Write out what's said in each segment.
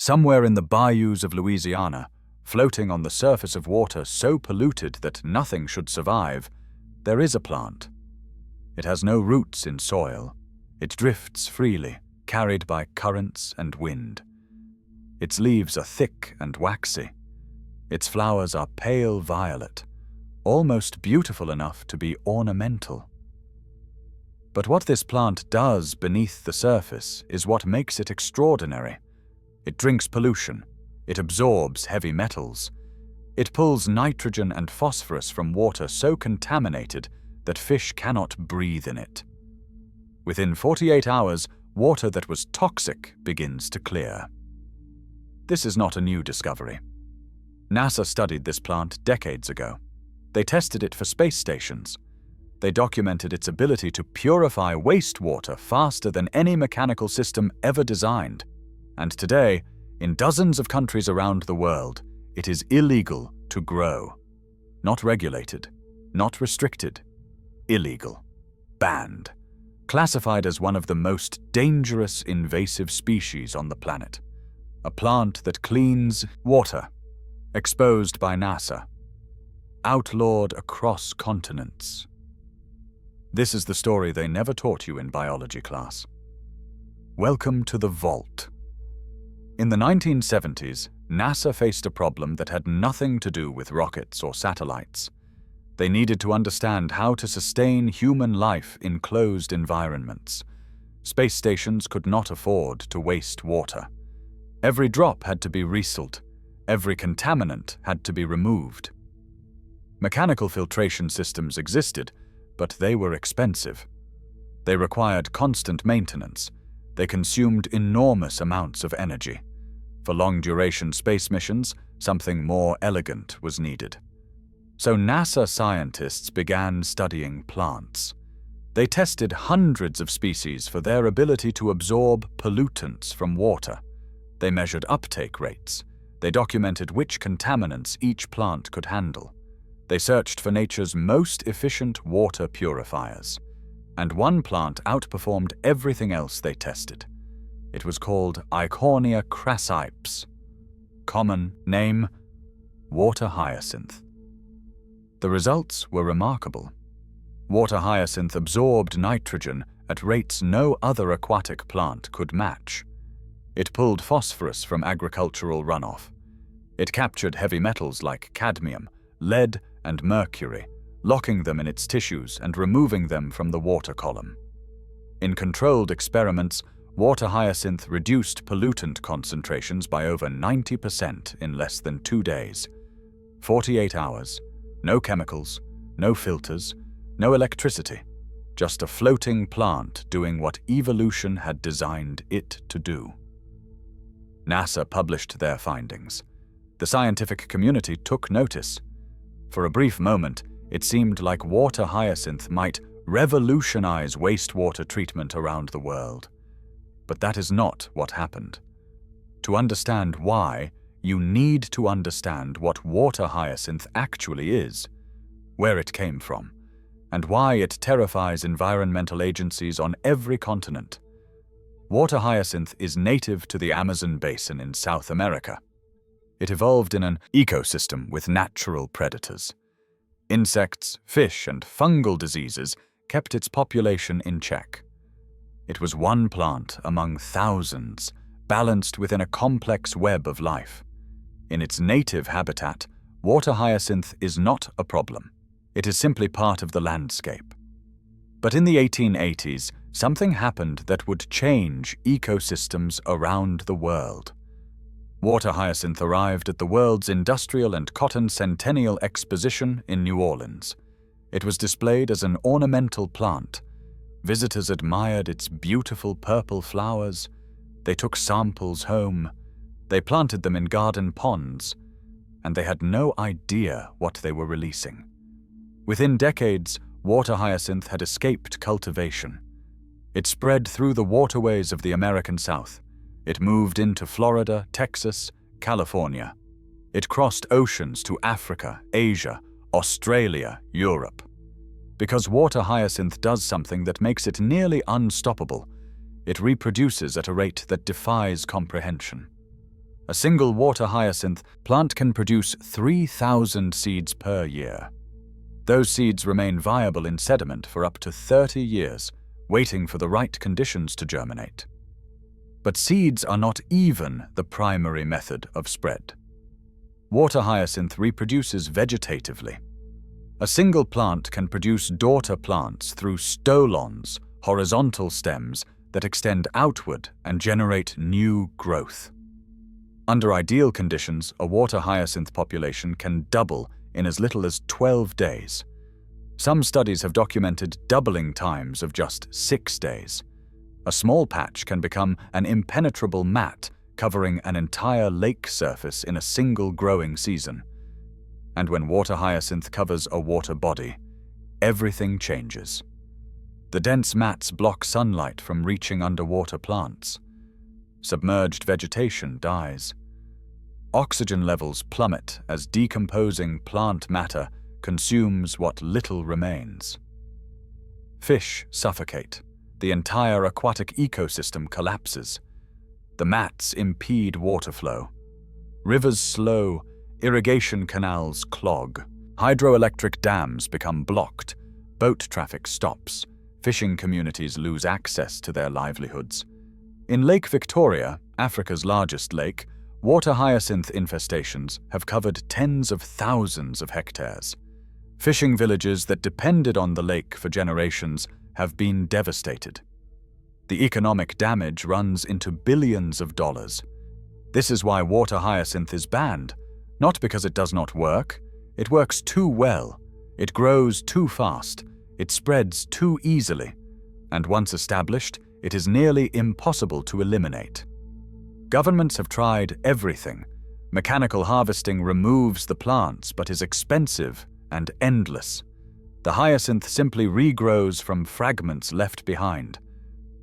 Somewhere in the bayous of Louisiana, floating on the surface of water so polluted that nothing should survive, there is a plant. It has no roots in soil. It drifts freely, carried by currents and wind. Its leaves are thick and waxy. Its flowers are pale violet, almost beautiful enough to be ornamental. But what this plant does beneath the surface is what makes it extraordinary. It drinks pollution. It absorbs heavy metals. It pulls nitrogen and phosphorus from water so contaminated that fish cannot breathe in it. Within 48 hours, water that was toxic begins to clear. This is not a new discovery. NASA studied this plant decades ago. They tested it for space stations. They documented its ability to purify wastewater faster than any mechanical system ever designed. And today, in dozens of countries around the world, it is illegal to grow. Not regulated, not restricted. Illegal. Banned. Classified as one of the most dangerous invasive species on the planet. A plant that cleans water. Exposed by NASA. Outlawed across continents. This is the story they never taught you in biology class. Welcome to the vault. In the 1970s, NASA faced a problem that had nothing to do with rockets or satellites. They needed to understand how to sustain human life in closed environments. Space stations could not afford to waste water. Every drop had to be resealed. Every contaminant had to be removed. Mechanical filtration systems existed, but they were expensive. They required constant maintenance. They consumed enormous amounts of energy. For long-duration space missions, something more elegant was needed. So NASA scientists began studying plants. They tested hundreds of species for their ability to absorb pollutants from water. They measured uptake rates. They documented which contaminants each plant could handle. They searched for nature's most efficient water purifiers. And one plant outperformed everything else they tested. It was called Eichhornia crassipes. Common name, water hyacinth. The results were remarkable. Water hyacinth absorbed nitrogen at rates no other aquatic plant could match. It pulled phosphorus from agricultural runoff. It captured heavy metals like cadmium, lead, and mercury, locking them in its tissues and removing them from the water column. In controlled experiments, water hyacinth reduced pollutant concentrations by over 90% in less than 2 days. 48 hours, no chemicals, no filters, no electricity, just a floating plant doing what evolution had designed it to do. NASA published their findings. The scientific community took notice. For a brief moment, it seemed like water hyacinth might revolutionize wastewater treatment around the world. But that is not what happened. To understand why, you need to understand what water hyacinth actually is, where it came from, and why it terrifies environmental agencies on every continent. Water hyacinth is native to the Amazon basin in South America. It evolved in an ecosystem with natural predators. Insects, fish, and fungal diseases kept its population in check. It was one plant among thousands, balanced within a complex web of life. In its native habitat, water hyacinth is not a problem. It is simply part of the landscape. But in the 1880s, something happened that would change ecosystems around the world. Water hyacinth arrived at the World's Industrial and Cotton Centennial Exposition in New Orleans. It was displayed as an ornamental plant. Visitors admired its beautiful purple flowers. They took samples home. They planted them in garden ponds. And they had no idea what they were releasing. Within decades, water hyacinth had escaped cultivation. It spread through the waterways of the American South. It moved into Florida, Texas, California. It crossed oceans to Africa, Asia, Australia, Europe. Because water hyacinth does something that makes it nearly unstoppable, it reproduces at a rate that defies comprehension. A single water hyacinth plant can produce 3,000 seeds per year. Those seeds remain viable in sediment for up to 30 years, waiting for the right conditions to germinate. But seeds are not even the primary method of spread. Water hyacinth reproduces vegetatively. A single plant can produce daughter plants through stolons, horizontal stems that extend outward and generate new growth. Under ideal conditions, a water hyacinth population can double in as little as 12 days. Some studies have documented doubling times of just 6 days. A small patch can become an impenetrable mat covering an entire lake surface in a single growing season. And when water hyacinth covers a water body, everything changes. The dense mats block sunlight from reaching underwater plants. Submerged vegetation dies. Oxygen levels plummet as decomposing plant matter consumes what little remains. Fish suffocate. The entire aquatic ecosystem collapses. The mats impede water flow. Rivers slow, irrigation canals clog. Hydroelectric dams become blocked. Boat traffic stops. Fishing communities lose access to their livelihoods. In Lake Victoria, Africa's largest lake, water hyacinth infestations have covered tens of thousands of hectares. Fishing villages that depended on the lake for generations have been devastated. The economic damage runs into billions of dollars. This is why water hyacinth is banned, not because it does not work. It works too well. It grows too fast. It spreads too easily. And once established, it is nearly impossible to eliminate. Governments have tried everything. Mechanical harvesting removes the plants but is expensive and endless. The hyacinth simply regrows from fragments left behind.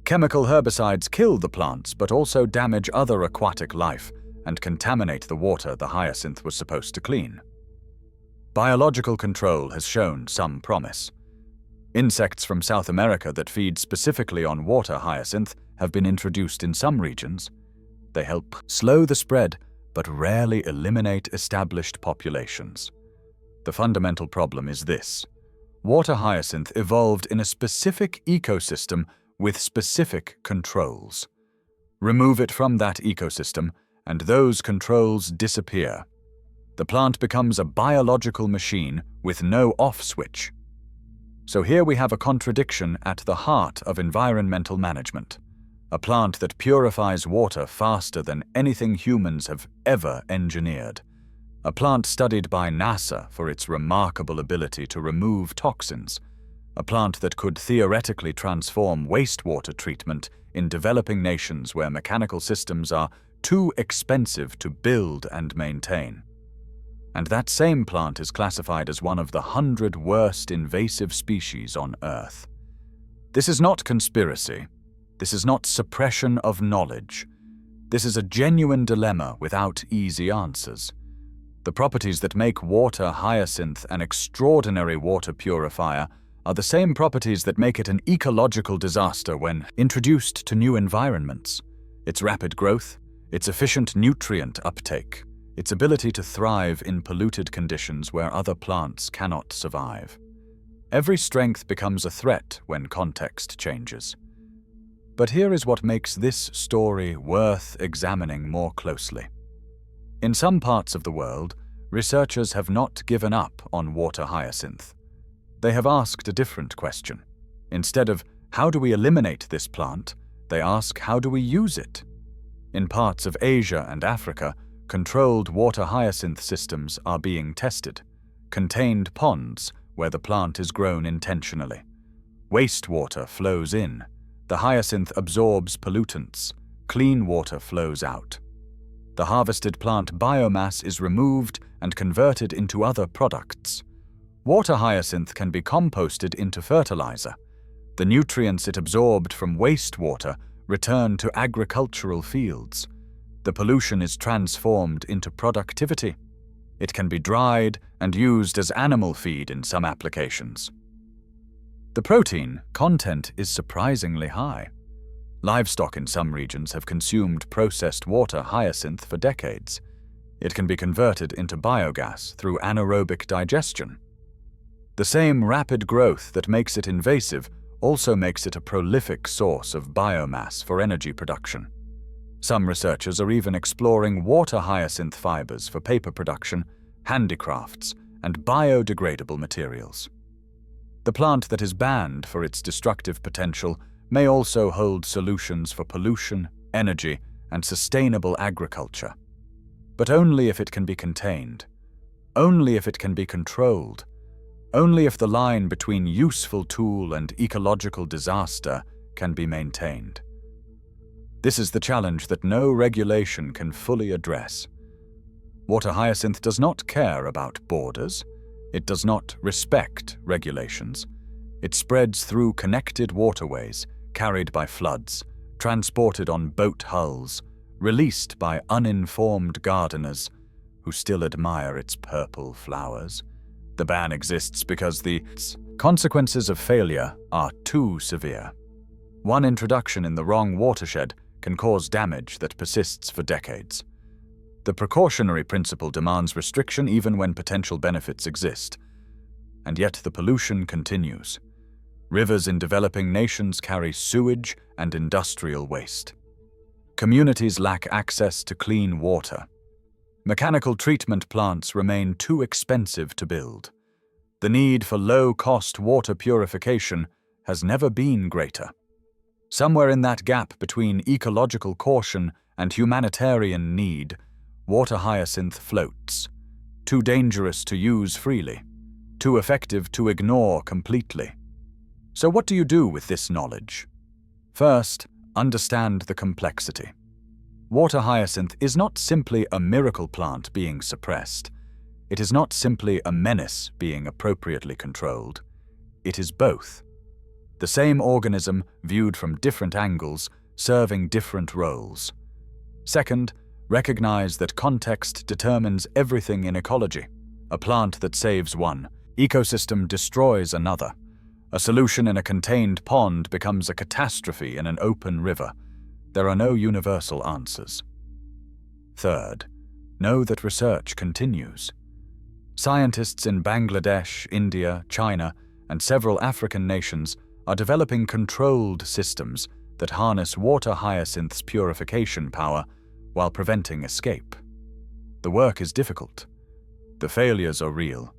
Chemical herbicides kill the plants but also damage other aquatic life and contaminate the water the hyacinth was supposed to clean. Biological control has shown some promise. Insects from South America that feed specifically on water hyacinth have been introduced in some regions. They help slow the spread but rarely eliminate established populations. The fundamental problem is this. Water hyacinth evolved in a specific ecosystem with specific controls. Remove it from that ecosystem, and those controls disappear. The plant becomes a biological machine with no off switch. So here we have a contradiction at the heart of environmental management. A plant that purifies water faster than anything humans have ever engineered. A plant studied by NASA for its remarkable ability to remove toxins. A plant that could theoretically transform wastewater treatment in developing nations where mechanical systems are too expensive to build and maintain. And that same plant is classified as one of the 100 worst invasive species on Earth. This is not conspiracy. This is not suppression of knowledge. This is a genuine dilemma without easy answers. The properties that make water hyacinth an extraordinary water purifier are the same properties that make it an ecological disaster when introduced to new environments. Its rapid growth, its efficient nutrient uptake, its ability to thrive in polluted conditions where other plants cannot survive. Every strength becomes a threat when context changes. But here is what makes this story worth examining more closely. In some parts of the world, researchers have not given up on water hyacinth. They have asked a different question. Instead of, how do we eliminate this plant, they ask, how do we use it? In parts of Asia and Africa, controlled water hyacinth systems are being tested. Contained ponds, where the plant is grown intentionally. Wastewater flows in. The hyacinth absorbs pollutants. Clean water flows out. The harvested plant biomass is removed and converted into other products. Water hyacinth can be composted into fertilizer. The nutrients it absorbed from wastewater return to agricultural fields. The pollution is transformed into productivity. It can be dried and used as animal feed in some applications. The protein content is surprisingly high. Livestock in some regions have consumed processed water hyacinth for decades. It can be converted into biogas through anaerobic digestion. The same rapid growth that makes it invasive also makes it a prolific source of biomass for energy production. Some researchers are even exploring water hyacinth fibers for paper production, handicrafts, and biodegradable materials. The plant that is banned for its destructive potential may also hold solutions for pollution, energy, and sustainable agriculture. But only if it can be contained, only if it can be controlled, only if the line between useful tool and ecological disaster can be maintained. This is the challenge that no regulation can fully address. Water hyacinth does not care about borders. It does not respect regulations. It spreads through connected waterways, carried by floods, transported on boat hulls, released by uninformed gardeners who still admire its purple flowers. The ban exists because the consequences of failure are too severe. One introduction in the wrong watershed can cause damage that persists for decades. The precautionary principle demands restriction even when potential benefits exist. And yet the pollution continues. Rivers in developing nations carry sewage and industrial waste. Communities lack access to clean water. Mechanical treatment plants remain too expensive to build. The need for low-cost water purification has never been greater. Somewhere in that gap between ecological caution and humanitarian need, water hyacinth floats, too dangerous to use freely, too effective to ignore completely. So what do you do with this knowledge? First, understand the complexity. Water hyacinth is not simply a miracle plant being suppressed. It is not simply a menace being appropriately controlled. It is both. The same organism viewed from different angles, serving different roles. Second, recognize that context determines everything in ecology. A plant that saves one ecosystem destroys another. A solution in a contained pond becomes a catastrophe in an open river. There are no universal answers. Third, know that research continues. Scientists in Bangladesh, India, China, and several African nations are developing controlled systems that harness water hyacinth's purification power while preventing escape. The work is difficult. The failures are real,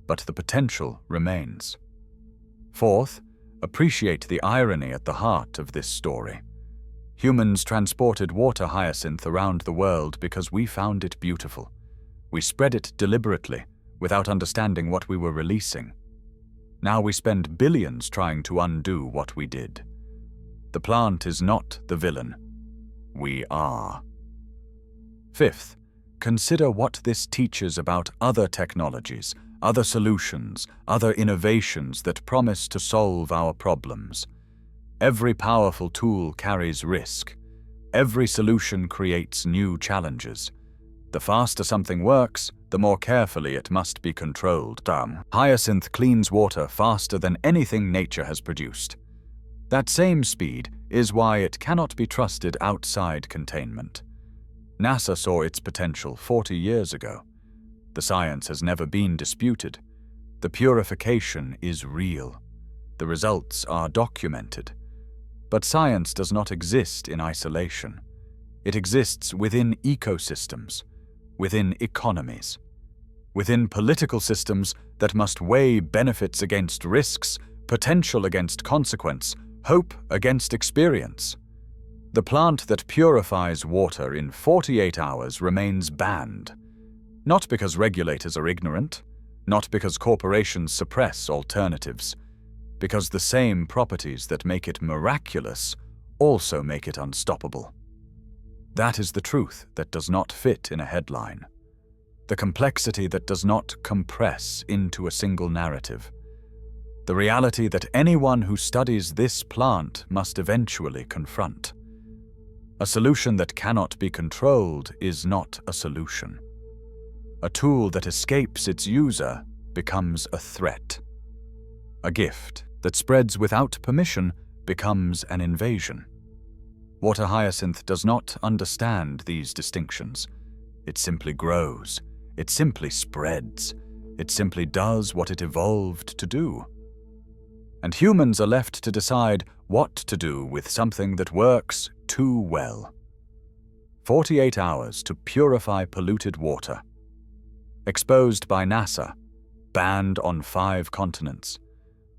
but the potential remains. Fourth, appreciate the irony at the heart of this story. Humans transported water hyacinth around the world because we found it beautiful. We spread it deliberately, without understanding what we were releasing. Now we spend billions trying to undo what we did. The plant is not the villain. We are. Fifth, consider what this teaches about other technologies, other solutions, other innovations that promise to solve our problems. Every powerful tool carries risk. Every solution creates new challenges. The faster something works, the more carefully it must be controlled. Hyacinth cleans water faster than anything nature has produced. That same speed is why it cannot be trusted outside containment. NASA saw its potential 40 years ago. The science has never been disputed. The purification is real. The results are documented. But science does not exist in isolation. It exists within ecosystems, within economies, within political systems that must weigh benefits against risks, potential against consequence, hope against experience. The plant that purifies water in 48 hours remains banned, not because regulators are ignorant, not because corporations suppress alternatives, because the same properties that make it miraculous also make it unstoppable. That is the truth that does not fit in a headline, the complexity that does not compress into a single narrative, the reality that anyone who studies this plant must eventually confront. A solution that cannot be controlled is not a solution. A tool that escapes its user becomes a threat. A gift that spreads without permission becomes an invasion. Water hyacinth does not understand these distinctions. It simply grows. It simply spreads. It simply does what it evolved to do. And humans are left to decide what to do with something that works too well. 48 hours to purify polluted water. Exposed by NASA. Banned on 5 continents.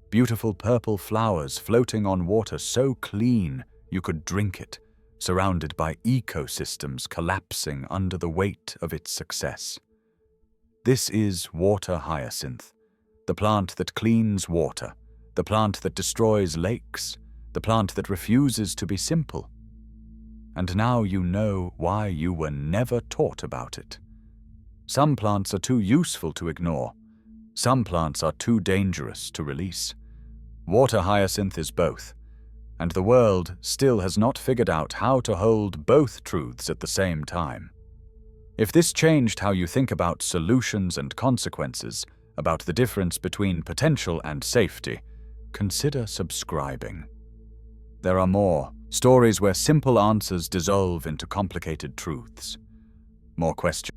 Beautiful purple flowers floating on water so clean you could drink it, surrounded by ecosystems collapsing under the weight of its success. This is water hyacinth, the plant that cleans water, the plant that destroys lakes, the plant that refuses to be simple. And now you know why you were never taught about it. Some plants are too useful to ignore. Some plants are too dangerous to release. Water hyacinth is both, and the world still has not figured out how to hold both truths at the same time. If this changed how you think about solutions and consequences, about the difference between potential and safety, consider subscribing. There are more stories where simple answers dissolve into complicated truths. More questions